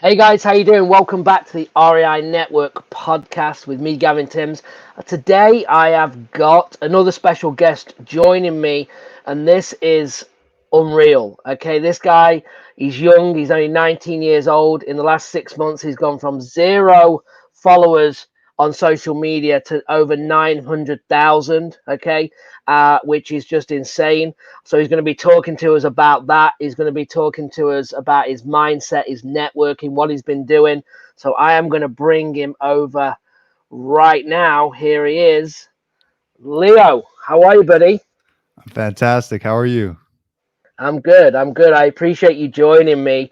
Hey guys, how you doing? Welcome back to the REI Network podcast with me, Gavin Timms. Today I have got another special guest joining me, and this is unreal. Okay, this guy, he's young, he's only 19 years old. In the last 6 months, he's gone from zero followers on social media to over 900,000. Okay, which is just insane. So he's going to be talking to us about that. He's going to be talking to us about his mindset, his networking, what he's been doing. So I am going to bring him over right now. Here he is. Leo, how are you, buddy? I'm fantastic. How are you? I'm good. I'm good. I appreciate you joining me.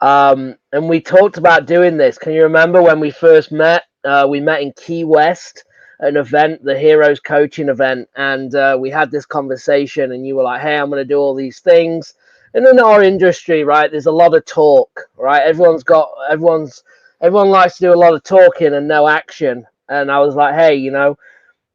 And we talked about doing this. Can you remember when we first met? We met in Key West at an event, the Heroes Coaching event, and we had this conversation. And you were like, "Hey, I'm going to do all these things." And in our industry, right, there's a lot of talk, right? Everyone likes to do a lot of talking and no action. And I was like, "Hey,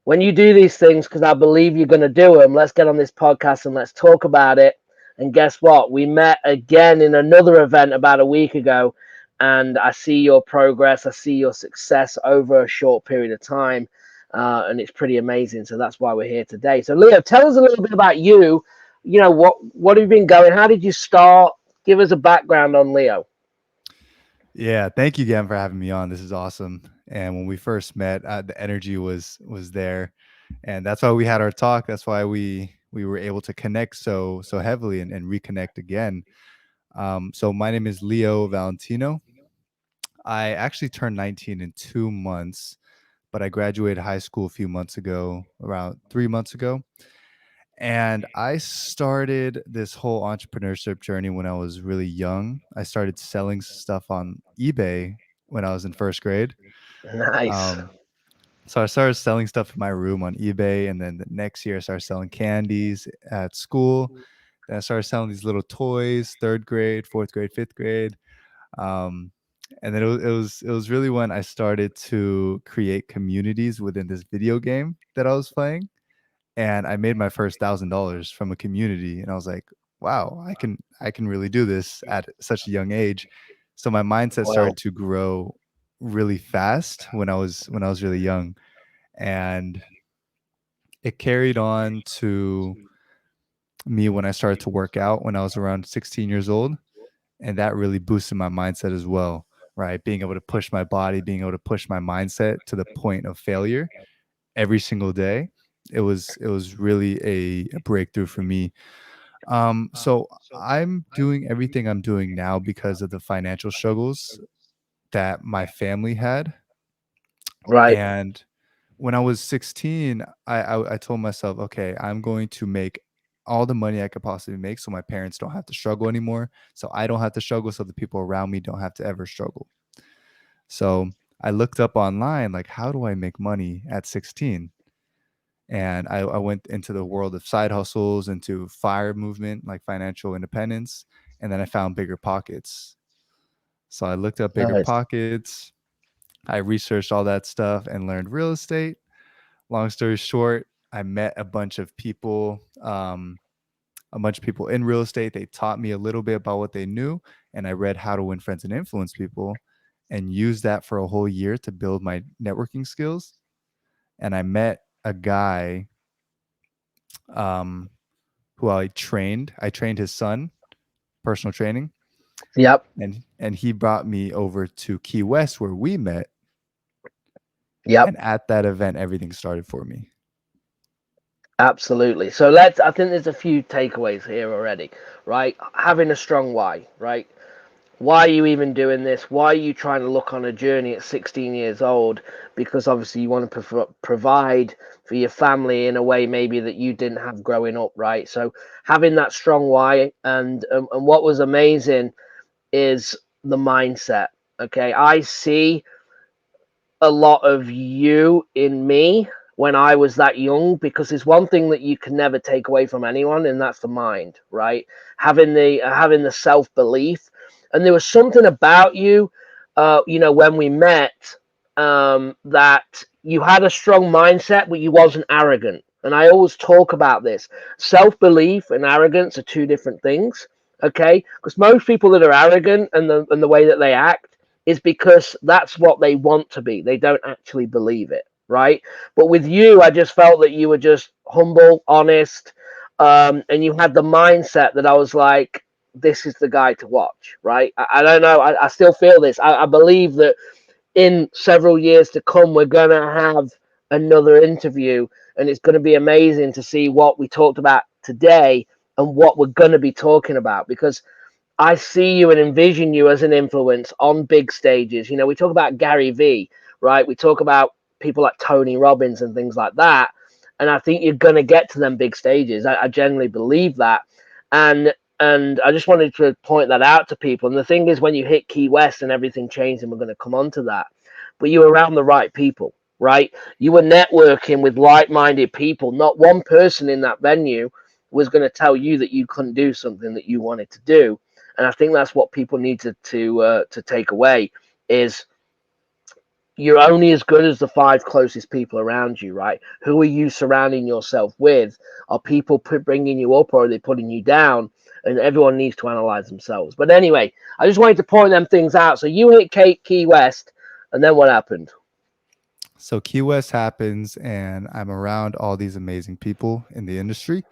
when you do these things, because I believe you're going to do them, let's get on this podcast and let's talk about it." And guess what? We met again in another event about a week ago, and I see your progress. I see your success over a short period of time, and it's pretty amazing. So that's why we're here today. So, Leo, tell us a little bit about you. What have you been going? How did you start? Give us a background on Leo. Yeah, thank you again for having me on. This is awesome. And when we first met, the energy was there, and that's why we had our talk. That's why we were able to connect so heavily and reconnect again. So my name is Leo Valentino. I actually turned 19 in 2 months, but I graduated high school a few months ago, around 3 months ago. And I started this whole entrepreneurship journey when I was really young. I started selling stuff on eBay when I was in first grade. Nice. Um, so I started selling stuff in my room on eBay, and then the next year I started selling candies at school. Then I started selling these little toys, third grade, fourth grade, fifth grade. Um, and then it was really when I started to create communities within this video game that I was playing, and I made my first $1,000 from a community, and I was like, "Wow, I can really do this at such a young age." So my mindset Well, started to grow really fast when I was really young, and it carried on to me when I started to work out when I was around 16 years old, and that really boosted my mindset as well, right? Being able to push my body, being able to push my mindset to the point of failure every single day. It was really a breakthrough for me. So I'm doing everything I'm doing now because of the financial struggles that my family had. right. And when I was 16, I told myself, okay, I'm going to make all the money I could possibly make so my parents don't have to struggle anymore. So I don't have to struggle. So the people around me don't have to ever struggle. So I looked up online, like, how do I make money at 16? And I went into the world of side hustles, into fire movement, like financial independence, and then I found bigger pockets. So I looked up bigger Nice. pockets. I researched all that stuff and learned real estate. Long story short, I met a bunch of people in real estate. They taught me a little bit about what they knew, and I read How to Win Friends and Influence People, and used that for a whole year to build my networking skills. And I met a guy um, who I trained. I trained his son, personal training, Yep. and he brought me over to Key West where we met. Yep. And at that event, everything started for me. Absolutely. I think there's a few takeaways here already, right? Having a strong why, right? Why are you even doing this? Why are you trying to look on a journey at 16 years old? Because obviously you want to provide for your family in a way maybe that you didn't have growing up, right? So having that strong why, and what was amazing is the mindset. Okay, I see a lot of you in me when I was that young, because there's one thing that you can never take away from anyone, and that's the mind, right? Having the self belief, and there was something about you, when we met, that you had a strong mindset, but you wasn't arrogant. And I always talk about this: self belief and arrogance are two different things. Okay, because most people that are arrogant and the way that they act, is because that's what they want to be. They don't actually believe it, right? But with you, I just felt that you were just humble, honest, and you had the mindset that I was like, this is the guy to watch, right? I don't know. I still feel this. I believe that in several years to come, we're going to have another interview, and it's going to be amazing to see what we talked about today and what we're going to be talking about, because I see you and envision you as an influence on big stages. You know, we talk about Gary Vee, right? We talk about people like Tony Robbins and things like that. And I think you're going to get to them big stages. I generally believe that. And I just wanted to point that out to people. And the thing is, when you hit Key West and everything changed, and we're going to come on to that, but you were around the right people, right? You were networking with like minded people. Not one person in that venue was going to tell you that you couldn't do something that you wanted to do. And I think that's what people need to take away is you're only as good as the five closest people around you, right? Who are you surrounding yourself with? Are people bringing you up, or are they putting you down? And everyone needs to analyze themselves. But anyway, I just wanted to point them things out. So you hit Key West, and then what happened? So Key West happens, and I'm around all these amazing people in the industry,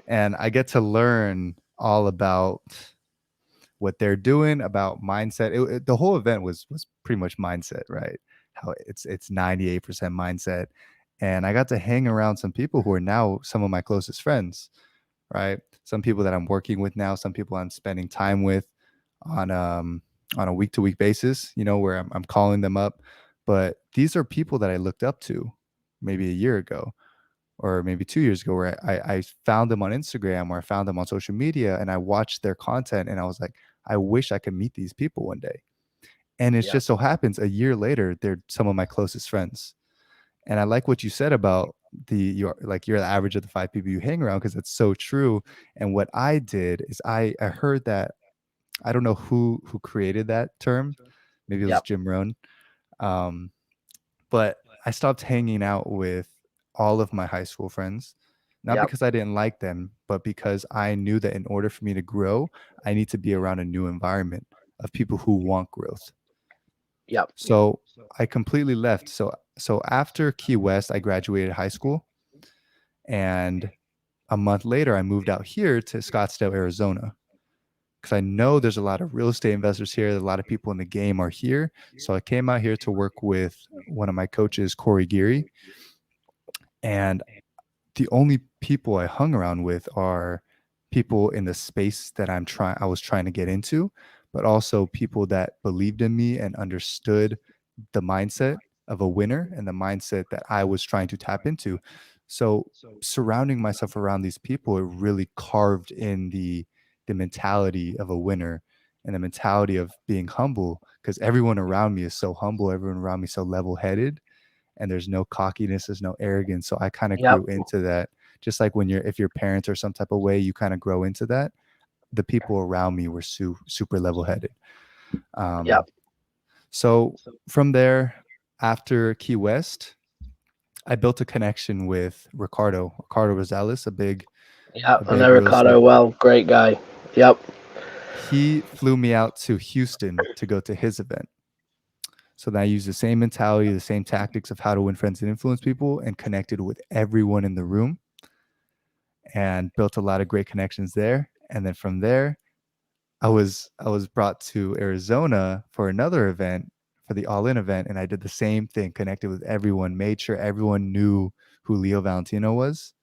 and I get to learn all about what they're doing, about mindset. The whole event was pretty much mindset, right? How it's 98% mindset, and I got to hang around some people who are now some of my closest friends, right? Some people that I'm working with now, some people I'm spending time with on on a week to week basis, you know, where I'm calling them up. But these are people that I looked up to maybe a year ago or maybe 2 years ago, where I found them on Instagram or I found them on social media and I watched their content and I was like, I wish I could meet these people one day. And it Yeah, just so happens a year later, they're some of my closest friends. And I like what you said about you're the average of the five people you hang around, because it's so true. And what I did is I heard that, I don't know who created that term. Maybe it was yep, Jim Rohn. Um, but I stopped hanging out with all of my high school friends, not yep, because I didn't like them, but because I knew that in order for me to grow, I need to be around a new environment of people who want growth. yep, So I completely left. So after Key West, I graduated high school, and a month later I moved out here to Scottsdale, Arizona, because I know there's a lot of real estate investors here. A lot of people in the game are here. So I came out here to work with one of my coaches, Corey Geary. And the only people I hung around with are people in the space that I was trying to get into, but also people that believed in me and understood the mindset of a winner and the mindset that I was trying to tap into. So surrounding myself around these people, it really carved in the mentality of a winner and the mentality of being humble, because everyone around me is so humble, everyone around me so level-headed, and there's no cockiness, there's no arrogance. So I kind of yep, grew into that. Just like when if your parents are some type of way, you kind of grow into that. The people around me were super level-headed. Um, yep, so from there, after Key West, I built a connection with Ricardo Rosales, yep. a I know big real estate. Ricardo well. Great guy. Yep, He flew me out to Houston to go to his event. So then I used the same mentality, the same tactics of how to win friends and influence people, and connected with everyone in the room and built a lot of great connections there. And then from there, I was brought to Arizona for another event, for the All In event, and I did the same thing, connected with everyone, made sure everyone knew who Leo Valentino was.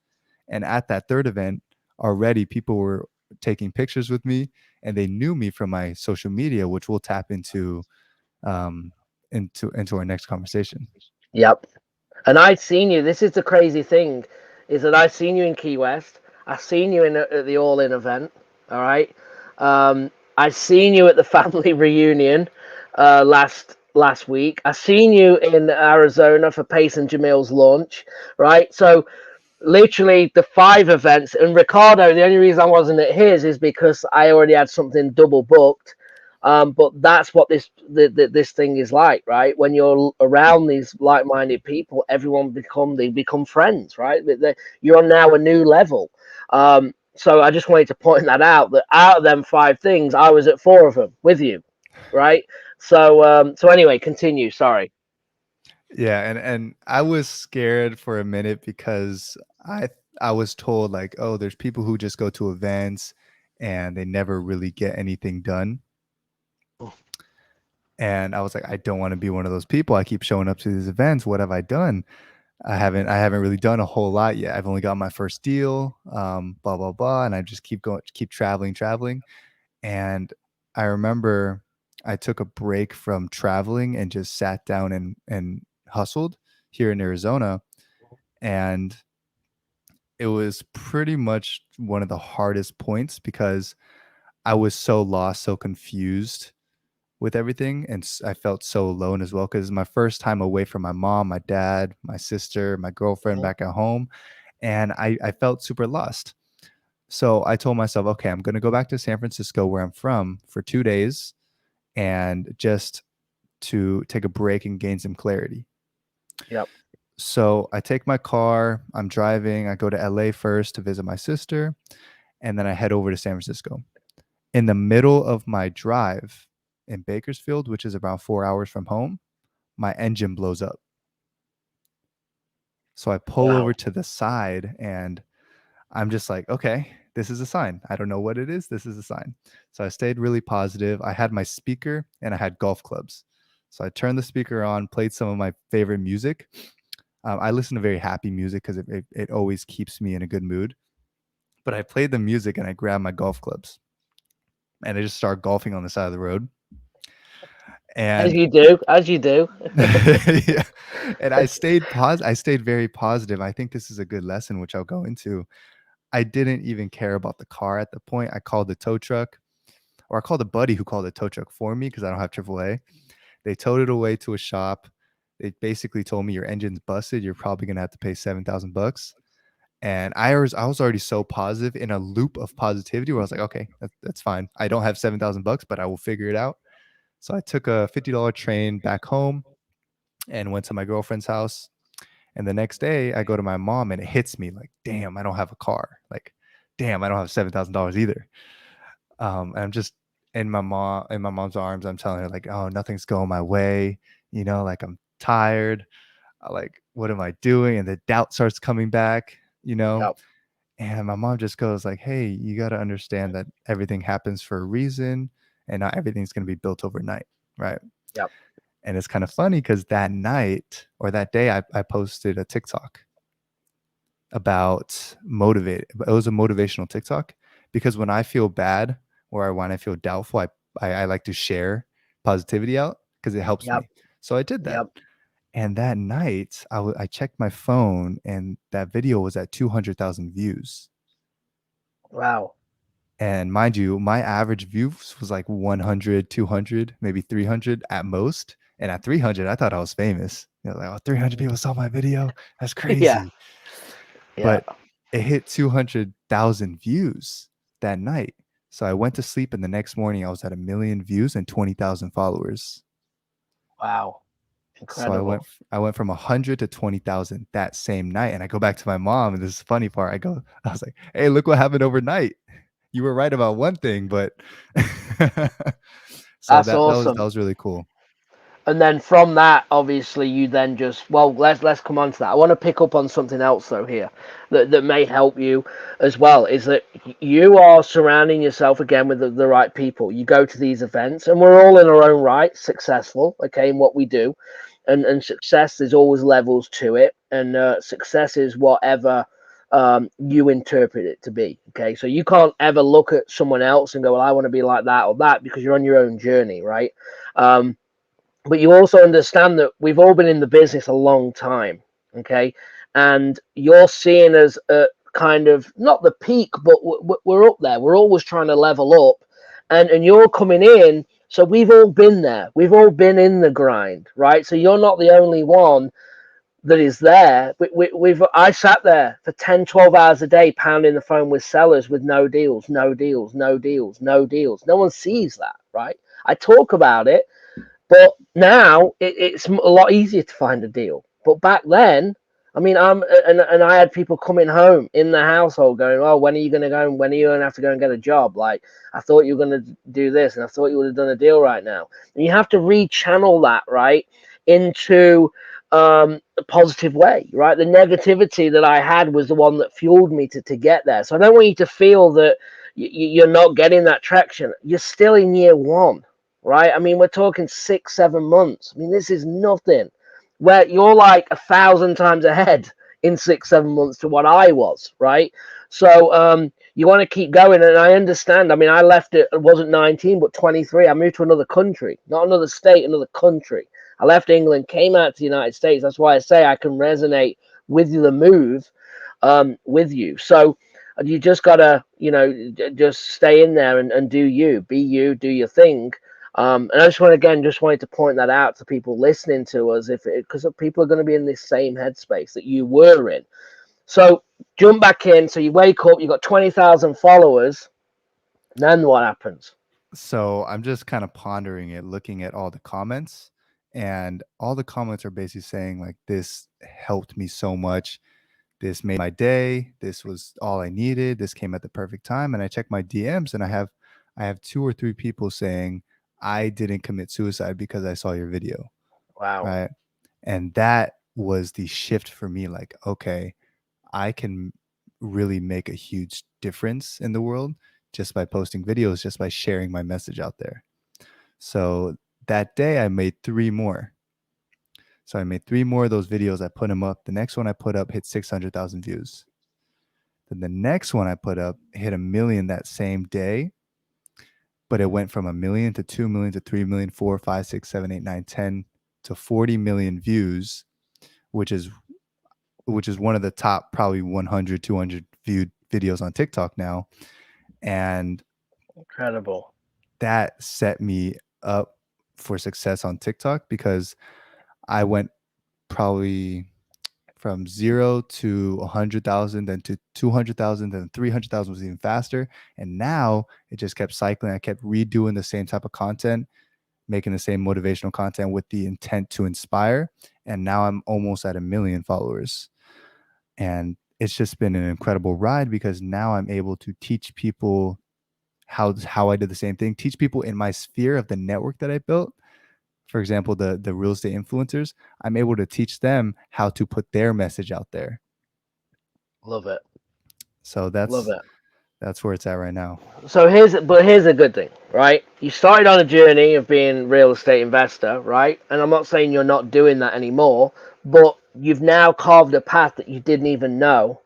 And at that third event, already people were taking pictures with me, and they knew me from my social media, which we'll tap um, into our next conversation. yep. And I'd seen you. This is the crazy thing, is that I've seen you in Key West. I've seen you at the All In event. All right. I've seen you at the family reunion last week. I've seen you in Arizona for Pace and Jamil's launch. Right. So literally the five events. And Ricardo, the only reason I wasn't at his is because I already had something double booked. But that's what this thing is like, right? When you're around these like-minded people, they become friends, right? You're on now a new level. So I just wanted to point that out. That out of them five things, I was at four of them with you. right? So anyway, continue. Sorry. Yeah, and I was scared for a minute because I I was told like, "Oh, there's people who just go to events and they never really get anything done." And I was like, "I don't wanna be one of those people. I keep showing up to these events. What have I done? I haven't really done a whole lot yet. I've only got my first deal, blah, blah, blah, and I just keep traveling, traveling." And I remember I took a break from traveling and just sat down and hustled here in Arizona, and it was pretty much one of the hardest points because I was so lost, so confused with everything, and I felt so alone as well because it's my first time away from my mom, my dad, my sister, my girlfriend Mhm. back at home, and I felt super lost. So I told myself, "Okay, I'm gonna go back to San Francisco where I'm from for 2 days and just to take a break and gain some clarity." Yep. So I take my car, I'm driving, I go to LA first to visit my sister, and then I head over to San Francisco. In the middle of my drive in Bakersfield, which is about 4 hours from home, my engine blows up. So I pull over Wow. to the side and I'm just like, okay, this is a sign. I don't know what it is. This is a sign. So I stayed really positive. I had my speaker and I had golf clubs. So I turned the speaker on, played some of my favorite music. I listen to very happy music because it always keeps me in a good mood. But I played the music and I grabbed my golf clubs and I just started golfing on the side of the road. As And you do, as you do. yeah, and I stayed very positive. I think this is a good lesson, which I'll go into. I didn't even care about the car at the point. I called the tow truck, or I called a buddy who called the tow truck for me because I don't have AAA. They towed it away to a shop. They basically told me your engine's busted. You're probably gonna have to pay 7,000 bucks. And I was already so positive in a loop of positivity where I was like, okay, that's fine. I don't have 7,000 bucks, but I will figure it out. So I took a $50 train back home and went to my girlfriend's house. And the next day, I go to my mom and it hits me like, damn, I don't have a car. Like, damn, I don't have $7,000 either. And I'm just in my mom's arms. I'm telling her like, oh, nothing's going my way. Like I'm tired. Like, what am I doing? And the doubt starts coming back. You know, Yep. and my mom just goes like, hey, you got to understand that everything happens for a reason, and not everything's going to be built overnight, right? Yep. And it's kind of funny because that night or that day, I posted a TikTok about motivate. It was a motivational TikTok because when I feel bad or when I feel doubtful, I like to share positivity out because it helps Yep. me. So I did that. Yep. And that night, I checked my phone and that video was at 200,000 views. Wow. And mind you, my average views was like 100, 200, maybe 300 at most. And at 300, I thought I was famous. Like, oh, 300 people saw my video. That's Yeah. crazy. Yeah. But it hit 200,000 views that night. So I went to sleep and the next morning I was at a million views and 20,000 followers. Wow. So Incredible. I went from 100 to 20,000 that same night. And I go back to my mom and this is the funny part. I was like, hey, look what happened overnight. You were right about one thing, but so That's that awesome. was really cool. And then from that, obviously, you then just, well, let's come on to that. I want to pick up on something else though here that may help you as well. Is that you are surrounding yourself again with the right people. You go to these events, and we're all in our own right successful, okay, in what we do, and success, there's always levels to it, and success is whatever you interpret it to be. Okay, so you can't ever look at someone else and go, well, I want to be like that or that, because you're on your own journey, right? But you also understand that we've all been in the business a long time, okay, and you're seeing us at kind of not the peak, but we're up there. We're always trying to level up, and you're coming in. So we've all been there. We've all been in the grind, right? So you're not the only one that is there. We've I sat there for 10, 12 hours a day pounding the phone with sellers with no deals, no deals, no deals, no deals. No one sees that, right? I talk about it, but now it's a lot easier to find a deal. But back then, I mean, and I had people coming home in the household going, "Oh, when are you going to go? And when are you going to have to go and get a job? Like, I thought you were going to do this, and I thought you would have done a deal right now." And you have to rechannel that right into a positive way, right? The negativity that I had was the one that fueled me to get there. So I don't want you to feel that you're not getting that traction. You're still in year one, right? I mean, we're talking 6, 7 months. I mean, this is nothing where you're like 1,000 times ahead in 6, 7 months to what I was, right? So you want to keep going, and I understand. I mean, I left it wasn't 19, but 23. I moved to another country, not another state, another country. I left England, came out to the United States. That's why I say I can resonate with the move with you. So you just gotta, just stay in there and do you, do your thing. And I just want again, just wanted to point that out to people listening to us, if because people are going to be in this same headspace that you were in. So jump back in. So you wake up, you got 20,000 followers. Then what happens? So I'm just kind of pondering it, looking at all the comments, and all the comments are basically saying like, "This helped me so much. This made my day. This was all I needed. This came at the perfect time." And I check my DMs, and I have 2 or 3 people saying, "I didn't commit suicide because I saw your video." Wow. Right? And that was the shift for me. Like, okay, I can really make a huge difference in the world just by posting videos, just by sharing my message out there. So that day I made 3 more. So I made 3 more of those videos. I put them up. The next one I put up hit 600,000 views. Then the next one I put up hit a million that same day, but it went from a million to 2 million to 3 million, 4, 5, 6, 7, 8, 9, 10 to 40 million views, which is one of the top probably 100, 200 viewed videos on TikTok now. And Incredible. that set me up for success on TikTok because I went probably from 0 to 100,000, then to 200,000, then 300,000 was even faster. And now it just kept cycling. I kept redoing the same type of content, making the same motivational content with the intent to inspire. And now I'm almost at a million followers. And it's just been an incredible ride because now I'm able to teach people how I did the same thing, teach people in my sphere of the network that I built. For example, the real estate influencers, I'm able to teach them how to put their message out there. Love it. So Love it. that's where it's at right now. So here's a good thing, right? You started on a journey of being real estate investor, right? And I'm not saying you're not doing that anymore, but you've now carved a path that you didn't even know,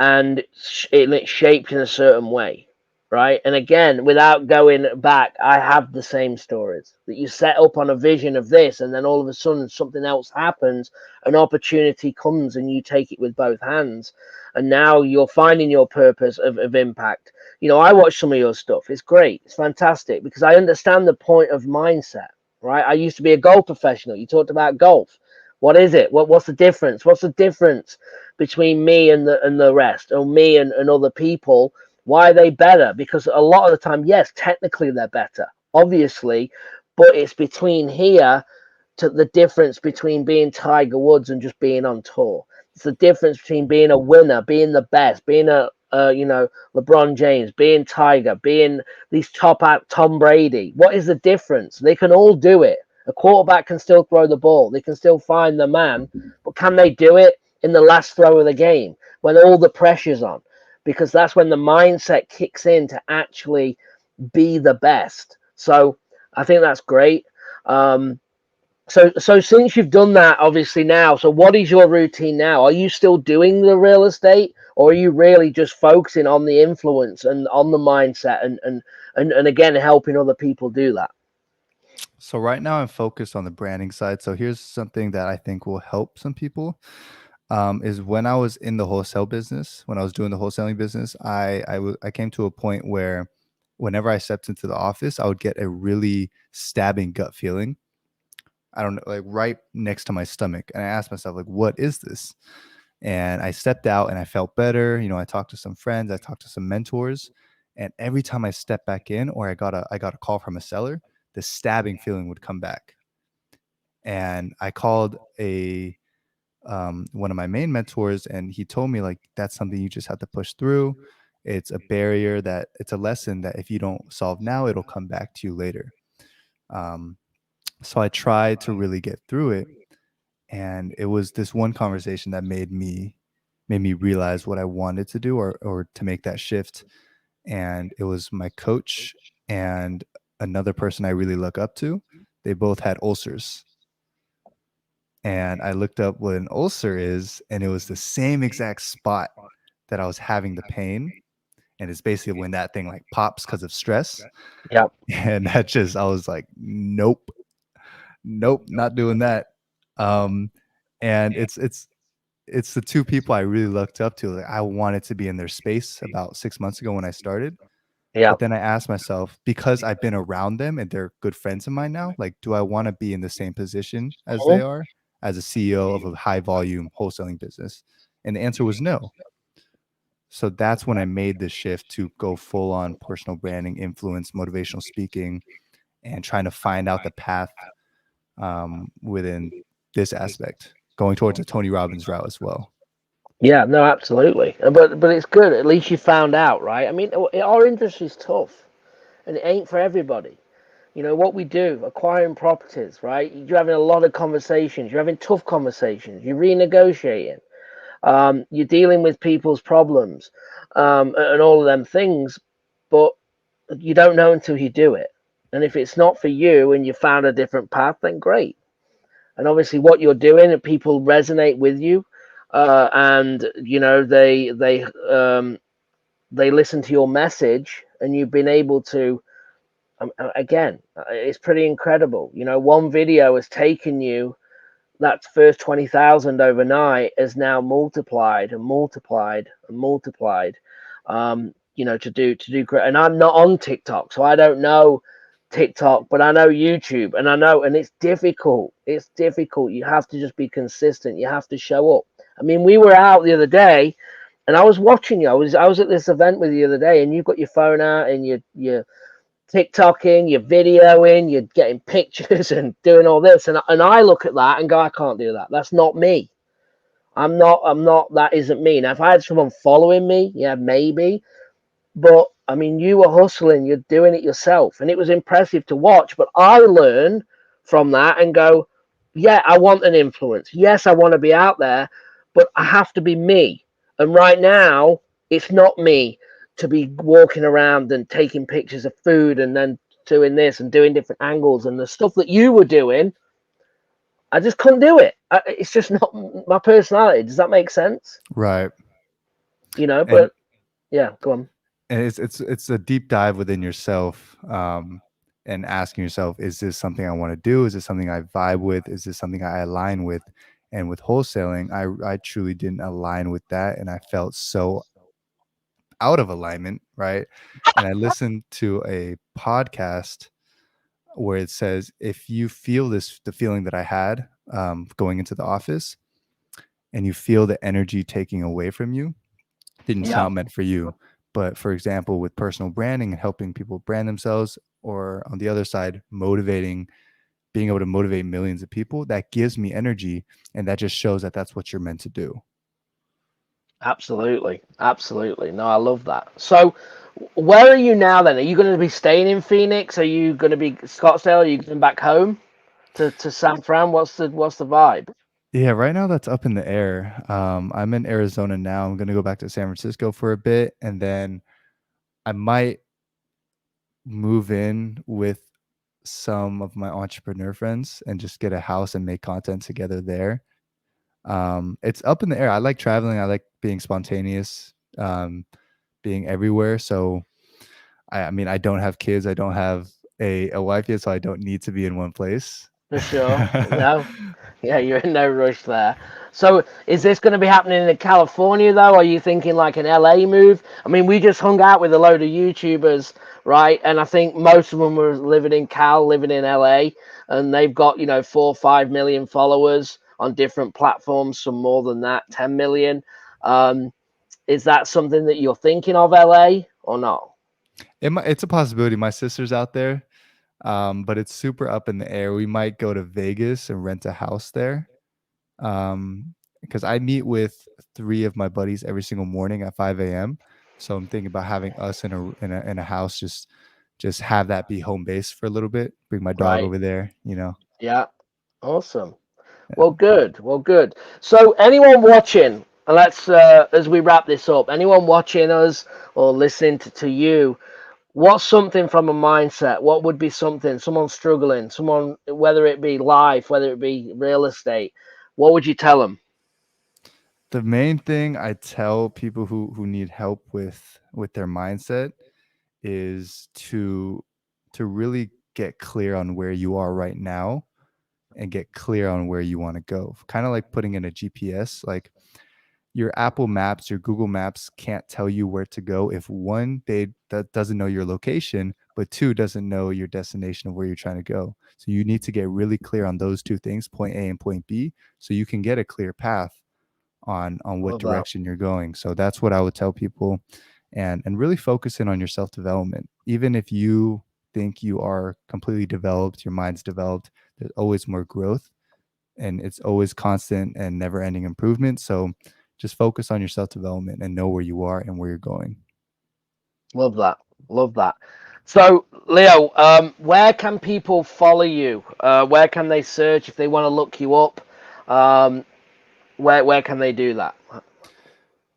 and it shaped in a certain way, right? And again, without going back, I have the same stories that you set up on a vision of this, and then all of a sudden something else happens, an opportunity comes, and you take it with both hands, and now you're finding your purpose of impact. I watch some of your stuff. It's great. It's fantastic because I understand the point of mindset, right? I used to be a golf professional. You talked about golf. What is it? What's the difference? What's the difference between me and the rest, or me and other people? Why are they better? Because a lot of the time, yes, technically they're better, obviously, but it's between here to the difference between being Tiger Woods and just being on tour. It's the difference between being a winner, being the best, being LeBron James, being Tiger, being these top out Tom Brady. What is the difference? They can all do it. A quarterback can still throw the ball. They can still find the man, but can they do it in the last throw of the game when all the pressure's on? Because that's when the mindset kicks in to actually be the best. So I think that's great. So since you've done that, obviously now, so what is your routine now? Are you still doing the real estate, or are you really just focusing on the influence and on the mindset, and again helping other people do that? So right now I'm focused on the branding side. So here's something that I think will help some people. Is when I was in the wholesale business, when I was doing the wholesaling business, I came to a point where whenever I stepped into the office, I would get a really stabbing gut feeling. I don't know, like right next to my stomach. And I asked myself, like, what is this? And I stepped out and I felt better. I talked to some friends, I talked to some mentors. And every time I stepped back in or I got a call from a seller, the stabbing feeling would come back. And I called one of my main mentors, and he told me like that's something you just have to push through. It's a barrier that it's a lesson that if you don't solve now, it'll come back to you later. Um, so I tried to really get through it, and it was this one conversation that made me realize what I wanted to do, or to make that shift. And it was my coach and another person I really look up to. They both had ulcers. And I looked up what an ulcer is, and it was the same exact spot that I was having the pain. And it's basically when that thing like pops because of stress. Yeah. And that just, I was like, nope, nope, not doing that. Um, and it's the two people I really looked up to. Like I wanted to be in their space about 6 months ago when I started. Yeah. But then I asked myself, because I've been around them and they're good friends of mine now, like, do I want to be in the same position as they Mhm. are as a CEO of a high volume wholesaling business? And the answer was no. So that's when I made the shift to go full on personal branding, influence, motivational speaking, and trying to find out the path within this aspect, going towards a Tony Robbins route as well. Yeah, no, absolutely. But it's good. At least you found out, right? I mean, our industry's tough, and it ain't for everybody. You know what we do, acquiring properties, right? You're having a lot of conversations. You're having tough conversations. You're renegotiating. You're dealing with people's problems, and all of them things. But you don't know until you do it. And if it's not for you, and you found a different path, then great. And obviously, what you're doing, and people resonate with you, and you know they listen to your message, and you've been able to again, it's pretty incredible. You know, one video has taken you, that first 20,000 overnight has now multiplied and multiplied and multiplied. You know, to do great. And I'm not on TikTok, so I don't know TikTok, but I know YouTube, and I know, and it's difficult. It's difficult. You have to just be consistent. You have to show up. I mean, we were out the other day, and I was watching you. I was at this event with you the other day, and you've got your phone out, and you TikToking, you're videoing, you're getting pictures and doing all this, and I look at that and go, I can't do that. That's not me. I'm not. That isn't me. Now, if I had someone following me, yeah, maybe. But I mean, you were hustling, you're doing it yourself, and it was impressive to watch. But I learn from that and go, yeah, I want an influence. Yes, I want to be out there, but I have to be me. And right now, it's not me to be walking around and taking pictures of food and then doing this and doing different angles and the stuff that you were doing. I just couldn't do it. It's just not my personality. Does that make sense? Right. You know, And but yeah, go on. and it's a deep dive within yourself, and asking yourself, is this something I want to do? Is this something I vibe with? Is this something I align with? And with wholesaling, I truly didn't align with that, and I felt so out of alignment, right? And I listened to a podcast where it says, if you feel the feeling that I had, going into the office, and you feel the energy taking away from you, then it's Yeah, not meant for you. But for example, with personal branding and helping people brand themselves, or on the other side, motivating, being able to motivate millions of people, that gives me energy. And that just shows that that's what you're meant to do. absolutely, absolutely. No, I love that. So, where are you now then? Are you going to be staying in Phoenix? Are you going to be Scottsdale? Are you going back home to San Fran? What's the vibe? Yeah, right now that's up in the air. I'm in Arizona now. I'm going to go back to San Francisco for a bit, and then I might move in with some of my entrepreneur friends and just get a house and make content together there. It's up in the air. I like traveling. I like being spontaneous, being everywhere. So I mean, I don't have kids. I don't have a wife yet, so I don't need to be in one place. For sure. No. Yeah, you're in no rush there. So, is this going to be happening in California though? Are you thinking like an LA move? I mean, we just hung out with a load of YouTubers, right? And I think most of them were living in living in LA, and they've got 4 or 5 million followers on different platforms. Some more than that, 10 million. Um, is that something that you're thinking of, LA, or not? It's a possibility. My sister's out there, but it's super up in the air. We might go to Vegas and rent a house there. Um, because I meet with 3 of my buddies every single morning at 5 a.m. So I'm thinking about having us in a house, just have that be home base for a little bit. Bring my dog Right. over there, you know. Yeah. Awesome. Well, good. Well, good. So, anyone watching, and let's as we wrap this up, anyone watching us or listening to you, what's something from a mindset? What would be something? Someone struggling, someone, whether it be life, whether it be real estate, what would you tell them? The main thing I tell people who need help with their mindset is to really get clear on where you are right now and get clear on where you want to go. Kind of like putting in a GPS, like your Apple Maps, your Google Maps can't tell you where to go if one, that doesn't know your location, but two, doesn't know your destination of where you're trying to go. So you need to get really clear on those two things, point A and point B, so you can get a clear path on what Love that. direction you're going. So that's what I would tell people, and really focus in on your self development. Even if you think you are completely developed, your mind's developed, there's always more growth, and it's always constant and never ending improvement. So just focus on your self development and know where you are and where you're going. Love that. Love that. So, Leo, where can people follow you? Where can they search if they want to look you up? Um, where can they do that?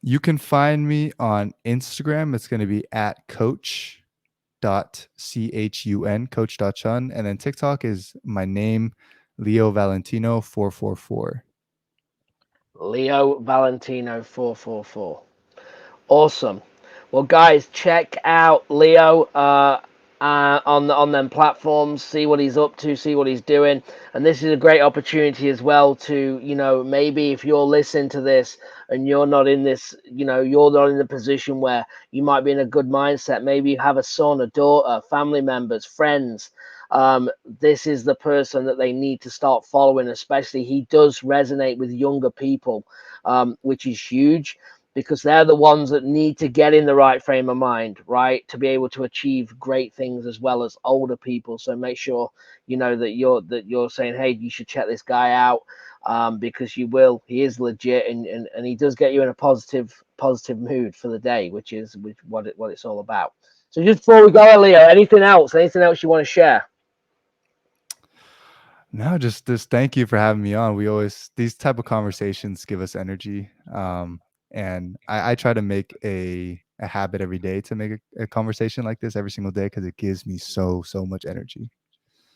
You can find me on Instagram. It's going to be at coach.chun, coach.chun. And then TikTok is my name, Leo Valentino 444. Leo Valentino 444. Awesome. Well, guys, check out Leo on them platforms. See what he's up to. See what he's doing. And this is a great opportunity as well to, maybe if you're listening to this and you're not in this, you're not in the position where you might be in a good mindset. Maybe you have a son, a daughter, family members, friends. This is the person that they need to start following. Especially, he does resonate with younger people, which is huge because they're the ones that need to get in the right frame of mind, right, to be able to achieve great things as well as older people. So make sure that you're saying, hey, you should check this guy out, because you will. He is legit, and he does get you in a positive mood for the day, which what it's all about. So just before we go, Leo, anything else? Anything else you want to share? No, just thank you for having me on. We always, these type of conversations give us energy. And I try to make a habit every day to make a conversation like this every single day because it gives me so much energy.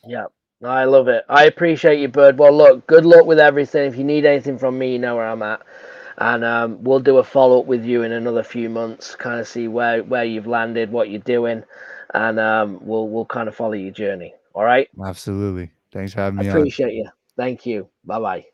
Yeah. No, I love it. I appreciate you, Bird. Well, look, good luck with everything. If you need anything from me, you know where I'm at. And we'll do a follow up with you in another few months, kind of see where you've landed, what you're doing, and we'll kind of follow your journey. All right. Absolutely. Thanks for having I me on. appreciate you. Thank you. Bye bye.